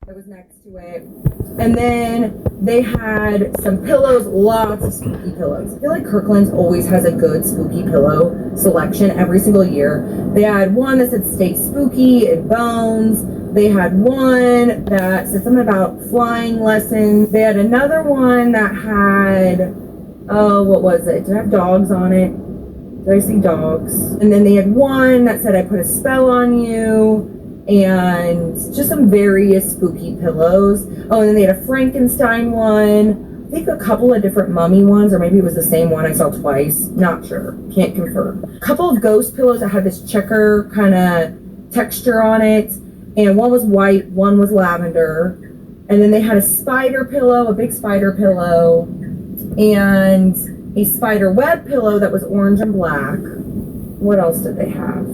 I was next to it. And then they had some pillows, lots of spooky pillows. I feel like Kirkland's always has a good spooky pillow selection every single year. They had one that said stay spooky and bones. They had one that said something about flying lessons. They had another one that had, oh, what was it? Did it have dogs on it? Did I see dogs? And then they had one that said I put a spell on you. And just some various spooky pillows. Oh, and then they had a Frankenstein one. I think a couple of different mummy ones, or maybe it was the same one I saw twice. Not sure. Can't confirm. A couple of ghost pillows that had this checker kind of texture on it. And one was white, one was lavender. And then they had a spider pillow, a big spider pillow, and a spider web pillow that was orange and black. What else did they have?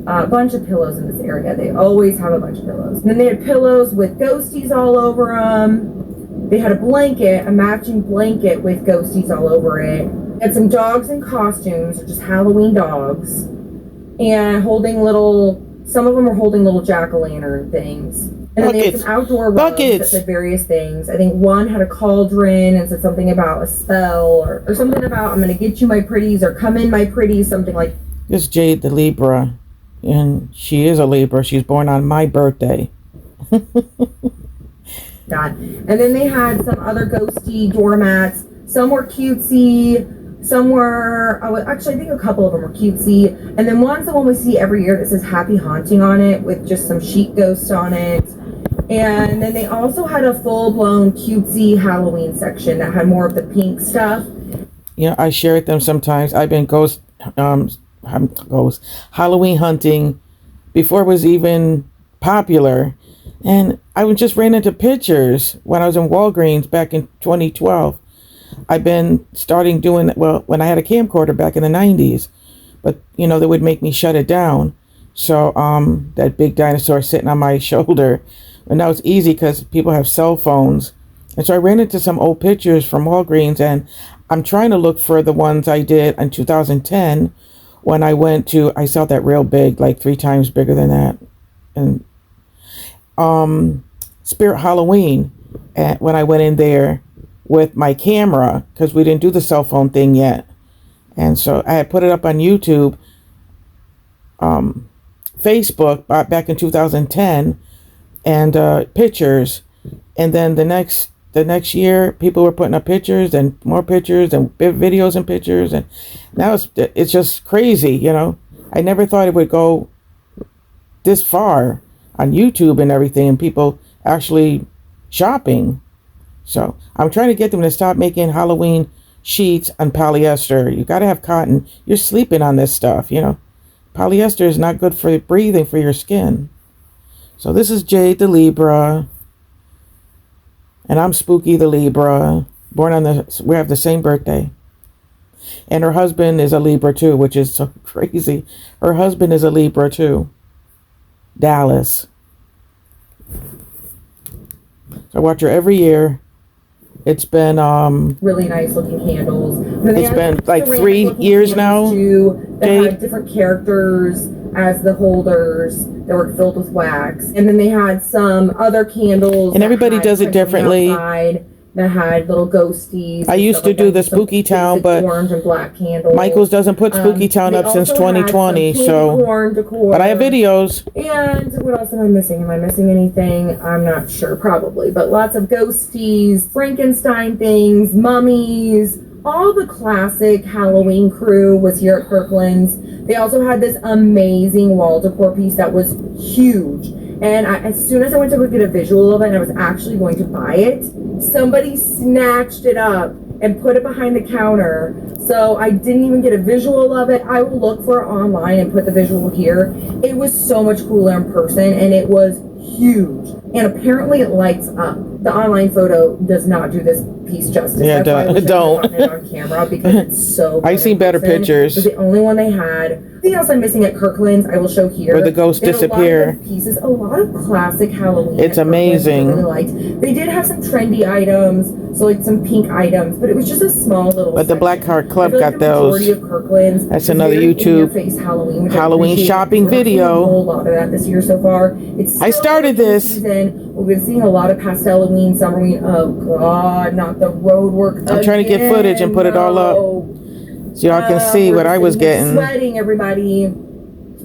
A bunch of pillows in this area. They always have a bunch of pillows. And then they had pillows with ghosties all over them. They had a blanket, a matching blanket with ghosties all over it. They had some dogs in costumes, or just Halloween dogs, and holding little, some of them were holding little jack-o'-lantern things. And then they had some outdoor rugs that said various things. I think one had a cauldron and said something about a spell, or something about, I'm going to get you my pretties, or come in my pretties, something like. This is Jade the Libra. And she is a Libra. She's born on my birthday. God. And then they had some other ghosty doormats. Some were cutesy. Some were, actually, I think a couple of them were cutesy. And then one's the one we see every year that says Happy Haunting on it with just some sheep ghosts on it. And then they also had a full-blown cutesy Halloween section that had more of the pink stuff. Yeah, I share with them sometimes. I've been Halloween hunting before it was even popular, and I just ran into pictures when I was in Walgreens back in 2012. I've been starting doing, well, when I had a camcorder back in the 90s, but they would make me shut it down. So that big dinosaur sitting on my shoulder, and now it's easy because people have cell phones. And so I ran into some old pictures from Walgreens, and I'm trying to look for the ones I did in 2010 when I saw that real big, like 3 times bigger than that. And Spirit Halloween, when I went in there with my camera, because we didn't do the cell phone thing yet. And so I had put it up on YouTube, Facebook back in 2010, and pictures. And then the next year, people were putting up pictures and more pictures and videos and pictures, and now it's just crazy, I never thought it would go this far on YouTube and everything, and people actually shopping. So I'm trying to get them to stop making Halloween sheets on polyester. You got to have cotton. You're sleeping on this stuff, Polyester is not good for breathing for your skin. So this is Jade the Libra. And I'm Spooky the Libra, we have the same birthday. And her husband is a Libra too, which is so crazy. Her husband is a Libra too. Dallas. So I watch her every year. It's been really nice looking candles. It's been like 3 years now. They had different characters as the holders that were filled with wax. And then they had some other candles. And everybody does it differently. That had little ghosties. I used to do the Spooky Town, but orange and black candles. Michaels doesn't put Spooky Town up since 2020, so. But I have videos. And what else am I missing? Am I missing anything? I'm not sure, probably. But lots of ghosties, Frankenstein things, mummies. All the classic Halloween crew was here at Kirkland's. They also had this amazing wall decor piece that was huge. And as soon as I went to go get a visual of it, and I was actually going to buy it, somebody snatched it up and put it behind the counter. So I didn't even get a visual of it. I will look for it online and put the visual here. It was so much cooler in person, and it was huge. And apparently it lights up. The online photo does not do this piece justice. Yeah, don't. It on camera because it's so. I see better pictures. It was the only one they had. Anything else I'm missing at Kirkland's, I will show here. Where the ghosts disappear. A lot of classic Halloween. It's amazing. I really liked. They did have some trendy items, so like some pink items, but it was just a small little. But the Black Heart Club got those. Of Kirkland's. That's another YouTube Halloween shopping video. A whole lot of that this year so far. I started this. Burlington. We've been seeing a lot of Pasteloween, Summerween. Oh God, not the road work. I'm trying to get footage and put it all up so y'all can see what I was getting. Sweating, everybody.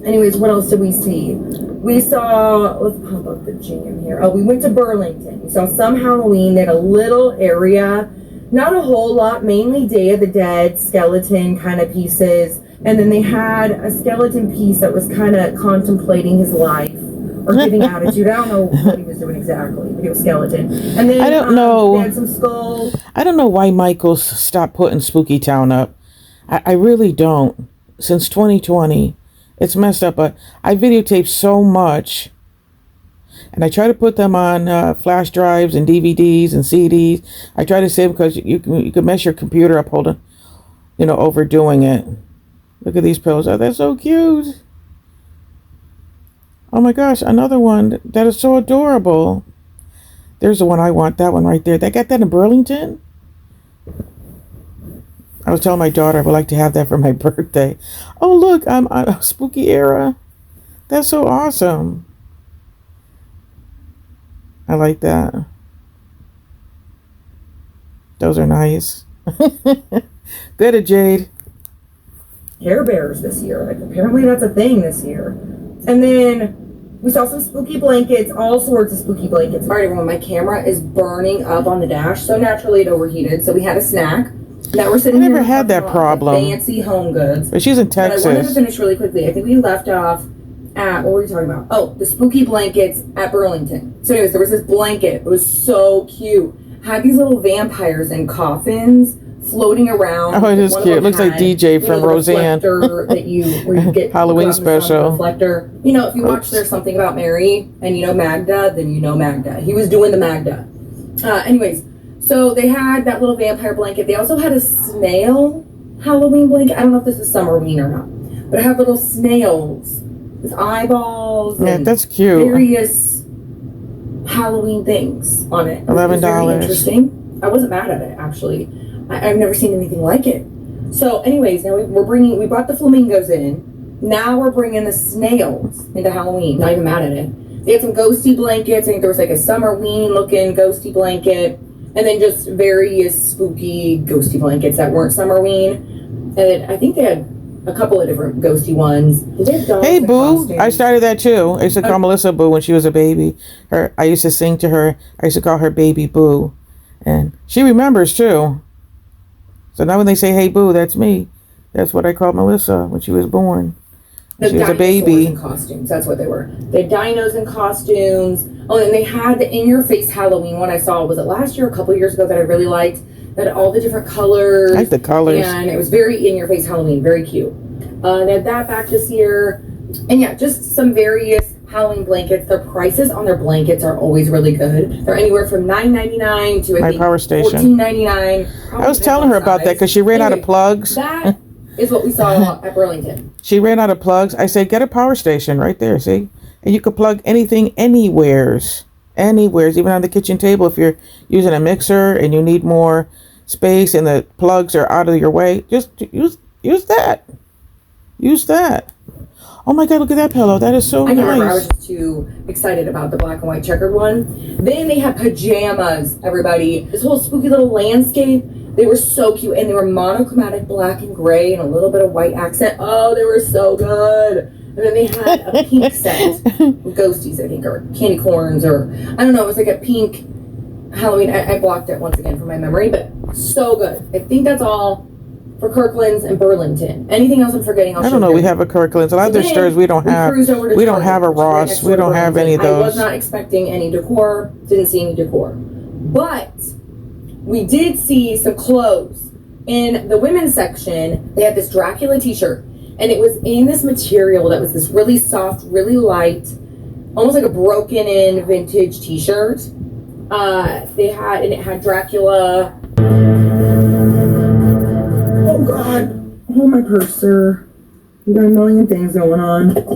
Anyways, what else did we see? We saw, let's pop up the jam here. Oh, we went to Burlington. We saw some Halloween. They had a little area, not a whole lot, mainly Day of the Dead, skeleton kind of pieces. And then they had a skeleton piece that was kind of contemplating his life or giving attitude. I don't know what he was doing exactly, but he was skeleton. And then I don't know. They had some skulls. I don't know why Michaels stopped putting Spooky Town up. I really don't. Since 2020. It's messed up, but I videotape so much, and I try to put them on flash drives and DVDs and CDs. I try to save because you can mess your computer up holding, overdoing it. Look at these pillows. Oh, they're so cute. Oh my gosh, another one that is so adorable. There's the one I want. That one right there. They got that in Burlington. I was telling my daughter I would like to have that for my birthday. Oh, look, I'm a spooky era. That's so awesome. I like that. Those are nice. Good, Jade. Hair bears this year. Like, apparently that's a thing this year. And then we saw some spooky blankets, all sorts of spooky blankets. All right, everyone, my camera is burning up on the dash. So naturally it overheated. So we had a snack. Now we're sitting I never here had that problem. Fancy home goods. But she's in But I wanted to Texas. finish really quickly. I think we left off at, what were we talking about? Oh, the spooky blankets at Burlington. So anyways, there was this blanket. It was so cute. Had these little vampires in coffins floating around. Oh, it is One of cute. them It looks like had, DJ from the Roseanne. reflector that where you get Halloween go out in the sun, special. reflector. If you watch There's Something About Mary and you know Magda, then you know Magda. He was doing the Magda. Anyways, so they had that little vampire blanket. They also had a snail Halloween blanket. I don't know if this is Summerween or not, but it had little snails with eyeballs. Yeah, and that's cute. Various Halloween things on it. It was $11. very interesting. I wasn't mad at it, actually. I've never seen anything like it. So, anyways, now we brought the flamingos in. Now we're bringing the snails into Halloween. Not even mad at it. They had some ghosty blankets. I think there was like a Summerween looking ghosty blanket. And then just various spooky ghosty blankets that weren't Summerween. And I think they had a couple of different ghosty ones. Did they have dogs Hey, in Boo. costumes? I started that too. I used to call Melissa Boo when she was a baby. I used to sing to her. I used to call her Baby Boo. And she remembers too. So now when they say, hey, Boo, that's me. That's what I called Melissa when she was born. The She was a dinosaurs baby. in costumes. That's what they were. They had dinos in costumes. Oh, and they had the in-your-face Halloween one I saw. Was it last year or a couple years ago that I really liked? That had all the different colors. I like the colors. And it was very in-your-face Halloween. Very cute. They had that back this year. And yeah, just some various Halloween blankets. Their prices on their blankets are always really good. They're anywhere from $9.99 to I think Power Station. $14.99. I was telling her about that because she ran out of plugs. That is what we saw at Burlington. She ran out of plugs. I said, get a Power Station right there, see? And you can plug anything anywheres, even on the kitchen table. If you're using a mixer and you need more space and the plugs are out of your way, just use that. Use that. Oh my God, look at that pillow. That is so I can't remember. I nice. was just too excited about the black and white checkered one. Then they had pajamas, everybody. This whole spooky little landscape. They were so cute. And they were monochromatic black and gray and a little bit of white accent. Oh, they were so good. And then they had a pink set with ghosties, I think, or candy corns, or I don't know. It was like a pink Halloween. I blocked it once again from my memory, but so good. I think that's all for Kirkland's and Burlington. Anything else I'm forgetting? I don't know. We have a Kirkland's. A lot of their stores we don't have. We don't have a Ross. We don't have any of I was those. not expecting any decor. Didn't see any decor. But we did see some clothes. In the women's section, they had this Dracula t-shirt. And it was in this material that was this really soft, really light, almost like a broken-in vintage t-shirt. It had Dracula. Oh God! Oh, my purse, sir. We got a million things going on. All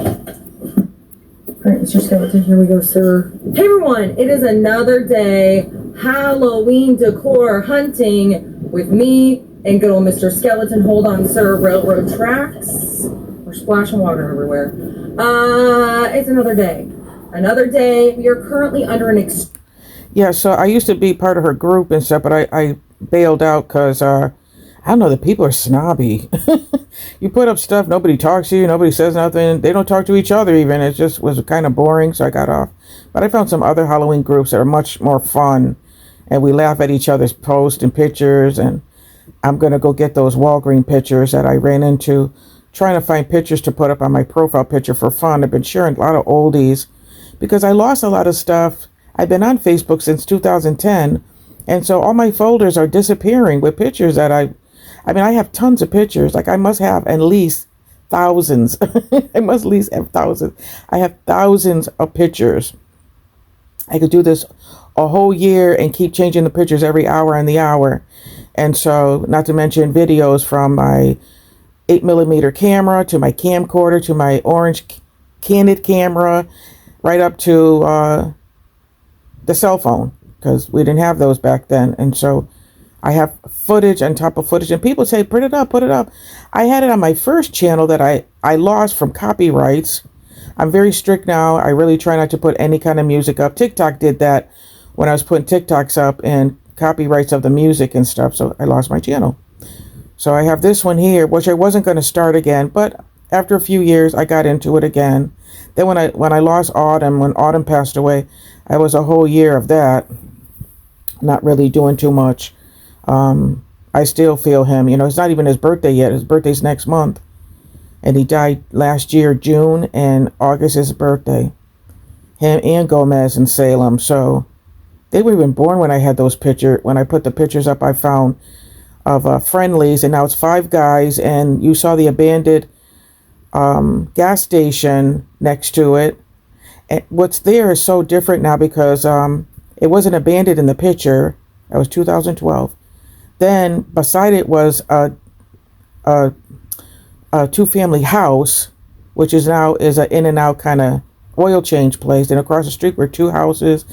right, Mr. Skeleton, here we go, sir. Hey everyone! It is another day Halloween decor hunting with me and good old Mr. Skeleton. Hold on, sir. Railroad tracks. We're splashing water everywhere. It's another day. another day. We are currently under an Yeah, so I used to be part of her group and stuff, but I bailed out because I don't know, the people are snobby. You put up stuff, nobody talks to you, nobody says nothing. They don't talk to each other even. It just was kind of boring, so I got off. But I found some other Halloween groups that are much more fun, and we laugh at each other's posts and pictures. And I'm going to go get those Walgreen pictures that I ran into, trying to find pictures to put up on my profile picture for fun. I've been sharing a lot of oldies because I lost a lot of stuff. I've been on Facebook since 2010, and so all my folders are disappearing with pictures that I mean, I have tons of pictures. Like, I must have at least thousands. I must at least have thousands. I have thousands of pictures. I could do this a whole year and keep changing the pictures every hour on the hour. And so, not to mention videos from my 8mm camera to my camcorder to my orange Candid camera, right up to the cell phone, because we didn't have those back then. And so I have footage on top of footage, and people say, put it up, put it up. I had it on my first channel that I lost from copyrights. I'm very strict now. I really try not to put any kind of music up. TikTok did that when I was putting TikToks up and copyrights of the music and stuff, so I lost my channel. So I have this one here, which I wasn't going to start again, but after a few years, I got into it again. Then when I lost Autumn, when Autumn passed away, I was a whole year of that, not really doing too much. I still feel him. You know, it's not even his birthday yet. His birthday's next month. And he died last year, June, and August is his birthday. Him and Gomez in Salem. So they were even born when I had those pictures. When I put the pictures up, I found of Friendlies, and now it's Five Guys, and you saw the abandoned gas station next to it. And what's there is so different now because it wasn't abandoned in the picture. That was 2012. Then beside it was a two-family house, which is now is an in-and-out kind of oil change place. And across the street were two houses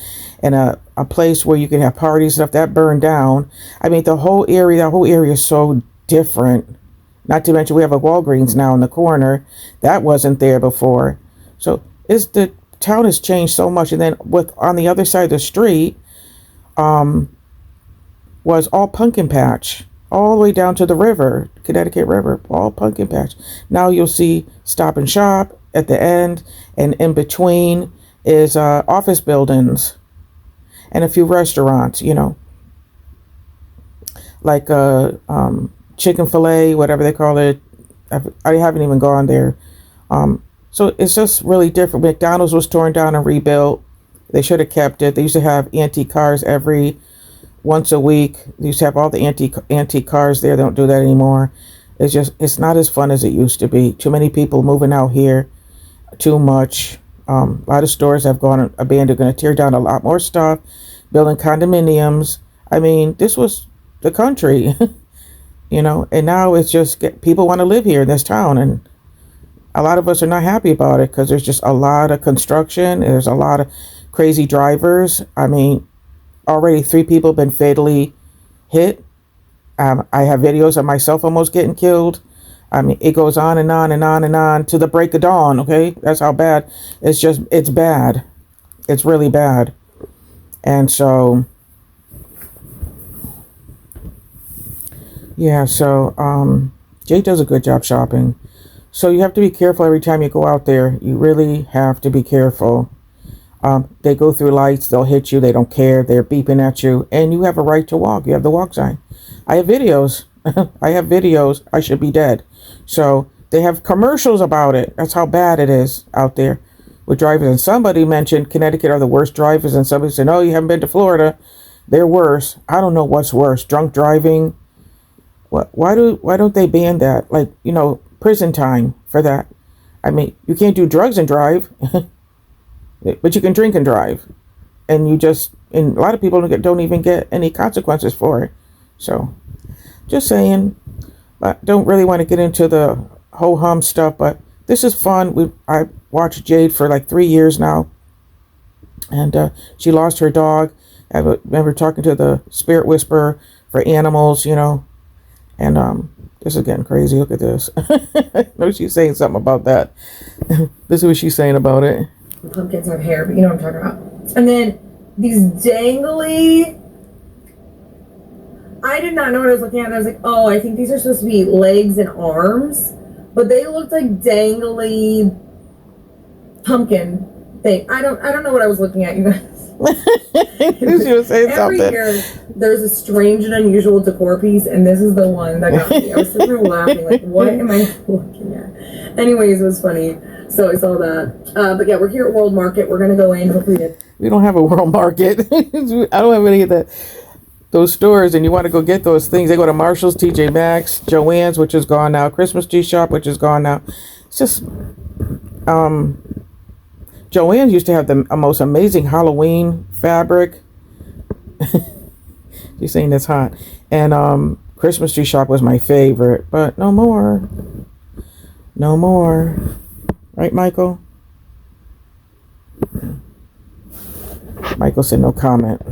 and a place where you can have parties and stuff. That burned down. I mean, that whole area is so different. Not to mention we have a Walgreens now in the corner. That wasn't there before. So the town has changed so much. And then on the other side of the street, was all pumpkin patch, all the way down to the river, Connecticut River, all pumpkin patch. Now you'll see Stop and Shop at the end, and in between is office buildings and a few restaurants, you know, like chicken fillet, whatever they call it. I haven't even gone there. So it's just really different. McDonald's was torn down and rebuilt. They should have kept it. They used to have antique cars once a week. They used to have all the antique cars there. They don't do that anymore. It's not as fun as it used to be. Too many people moving out here. Too much. A lot of stores have gone abandoned. Going to tear down a lot more stuff. Building condominiums. I mean, this was the country, you know. And now it's just people want to live here in this town, and a lot of us are not happy about it because there's just a lot of construction. There's a lot of crazy drivers. I mean, already 3 people have been fatally hit. I have videos of myself almost getting killed. I mean, it goes on and on and on and on to the break of dawn, okay? That's how bad. It's bad. It's really bad. And so, yeah, so Jay does a good job shopping. So you have to be careful every time you go out there. You really have to be careful. They go through lights, they'll hit you, they don't care, they're beeping at you, and you have a right to walk. You have the walk sign. I have videos. I should be dead. So they have commercials about it. That's how bad it is out there with drivers. And somebody mentioned Connecticut are the worst drivers, and somebody said, "Oh, you haven't been to Florida. They're worse." I don't know what's worse, drunk driving. Why don't they ban that? Like, you know, prison time for that. I mean, you can't do drugs and drive. But you can drink and drive, and and a lot of people don't even get any consequences for it. So, just saying, but don't really want to get into the ho-hum stuff, but this is fun. I watched Jade for like 3 years now, and she lost her dog. I remember talking to the spirit whisperer for animals, you know, and this is getting crazy. Look at this. I know she's saying something about that. This is what she's saying about it. And pumpkins have hair, but you know what I'm talking about. And then these dangly. I did not know what I was looking at. And I was like, oh, I think these are supposed to be legs and arms, but they looked like dangly pumpkin thing. I don't know what I was looking at, you guys. You should say Every something. year there's a strange and unusual decor piece, and this is the one that got me. I was sitting there laughing, like, what am I looking at? Anyways, it was funny. So I saw that. But yeah, we're here at World Market. We're gonna go in. Hopefully, We don't have a world market. I don't have any of those stores, and you want to go get those things. They go to Marshall's, TJ Maxx, Joann's, which is gone now, Christmas Tree Shop, which is gone now. It's just, Joann's used to have the most amazing Halloween fabric. You're saying it's hot. And Christmas Tree Shop was my favorite, but no more. No more. Right, Michael? Michael said no comment.